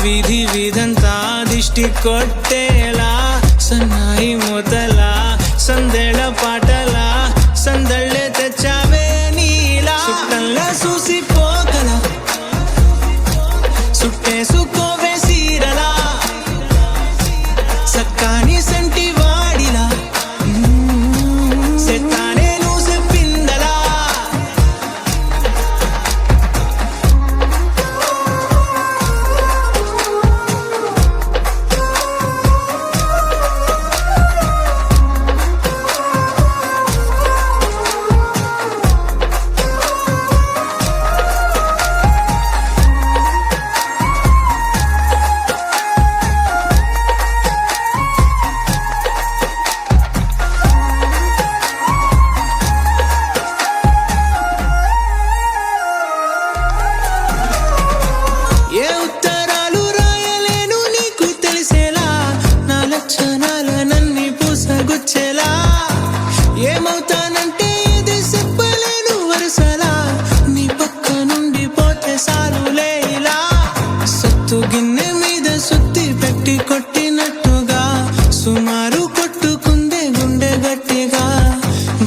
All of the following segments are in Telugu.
వీధి వీధంతా దిష్టి కొట్టేలా సన్నాయి మూతలా సందేళ పాటలా సందళ్ళే తెచ్చావే నీలా చుట్టంలా చూసిపోగల సుట్టేసుకోవే సీరలా సక్కాని సంటి వాడిలా సెత్తానే నువ్వు చెప్పిందలా ఏ ఉత్తరాలు రాయలేను నీకు తెలిసేలా నా లక్షణాలనన్నీ పూసగుచ్చేలా ఏమవుతానంటే ఇది చెప్పలేను వరుసలా నీ పక్క నుండి పోతే సాలులే ఇలా సత్తు గిన్నె మీద సుత్తి పెట్టి కొట్టినట్టుగా సుమారు కొట్టుకుందే గుండె గట్టిగా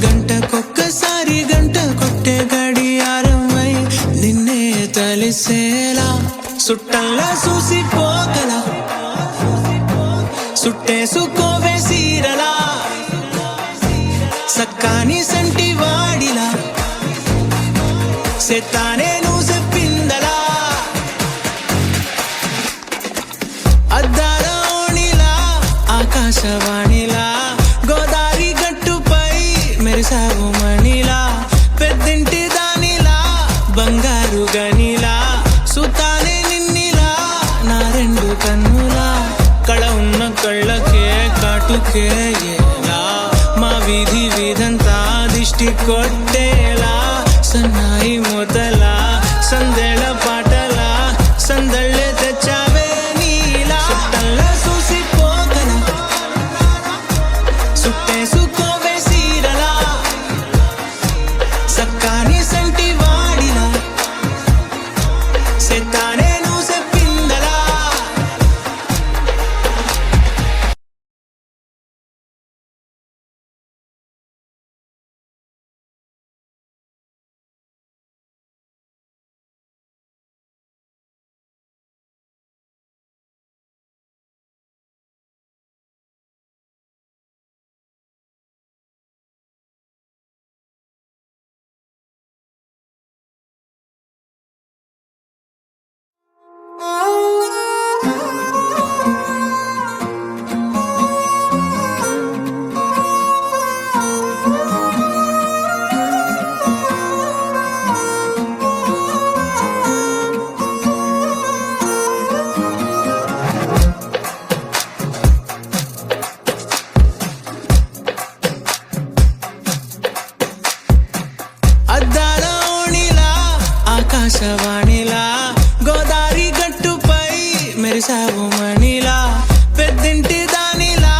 గంటకొక్కసారి గంట కొట్టే గడియారమై నిన్నే తలిసేలా సుట్టంలా చూసిపోగల సుట్టేసుకోవే సీరలా సక్కాని సంటి వాడిలా సెత్తానే నువ్వు చెప్పిందలా అద్దాల ఓణిలా ఆకాశవాణిలా గోదావరి గట్టుపై మెరిసావు మణిలా పెద్దింటి దానిలా బంగారు గనిలా సుతానే నిన్నిలా నా రెండు కన్నులా కళ ఉన్న కళ్ళకే కాటుకే ఏలా మా వీధి వీధంతా దిష్టి కొట్టేలా సన్నాయి మూతలా సందేళ పాటలా సందళ్ళే తెచ్చావే నీలా చుట్టంలా చూసిపోగల సుట్టేసుకోవే సీరలా సక్కాని సంటి వాడిలా సెత్తానే నువ్వు చెప్పిందలా అద్దాల ఓణిలా ఆకాశవాణిలా గోదావరి గట్టుపై మెరిసావు మణిలా పెద్దింటి దానిలా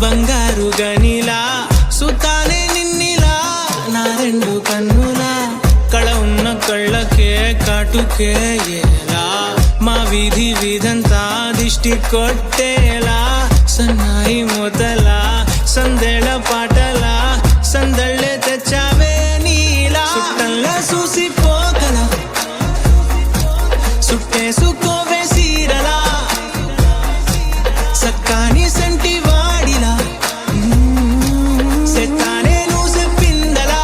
బంగారు గనిలా సుతానే నిన్నిలా నా రెండు కన్నులా కళ ఉన్న కళ్ళకే కాటుకే ఏలా మా వీధి వీధంతా దిష్టి కొట్టేలా సన్నాయి మూతలా సందేళ పాటలా సందళ్ళే తెచ్చావే నీలా చుట్టంలా చూసిపోగల సుట్టేసుకోవే సీరలా సక్కాని సంటి వాడిలా సెత్తానే నువ్వు చెప్పిందలా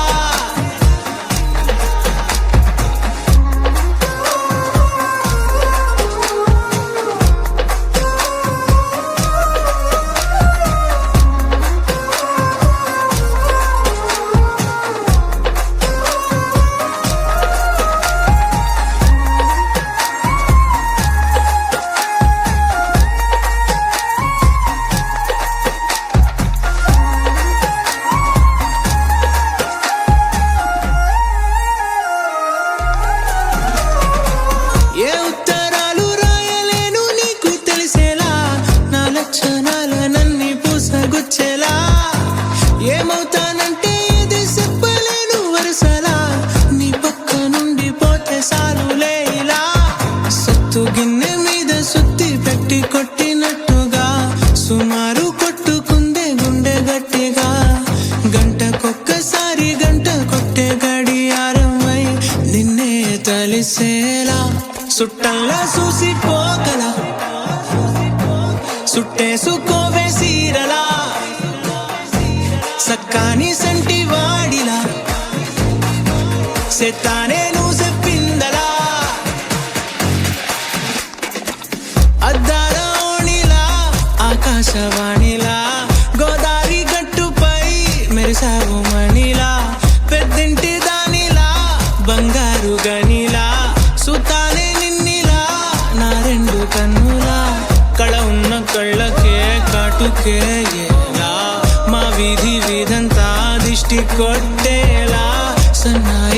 కుట్టేసుకోవే సీరలా సక్కాని సంటి వాడిలా సెత్తానే నువ్వు చెప్పిందలా అద్దాల ఓణిలా ఆకాశవాణిలా గోదావరి గట్టుపై మెరిసావు మణిలా పెద్దింటి దానిలా బంగారు గనిలా సుతానే నిన్నిలా నా రెండు కన్నులా కళ ఉన్న కళ్ళకే కాటుకే ఏలా మా వీధి వీధంతా దిష్టి కొట్టేలా సన్నాయి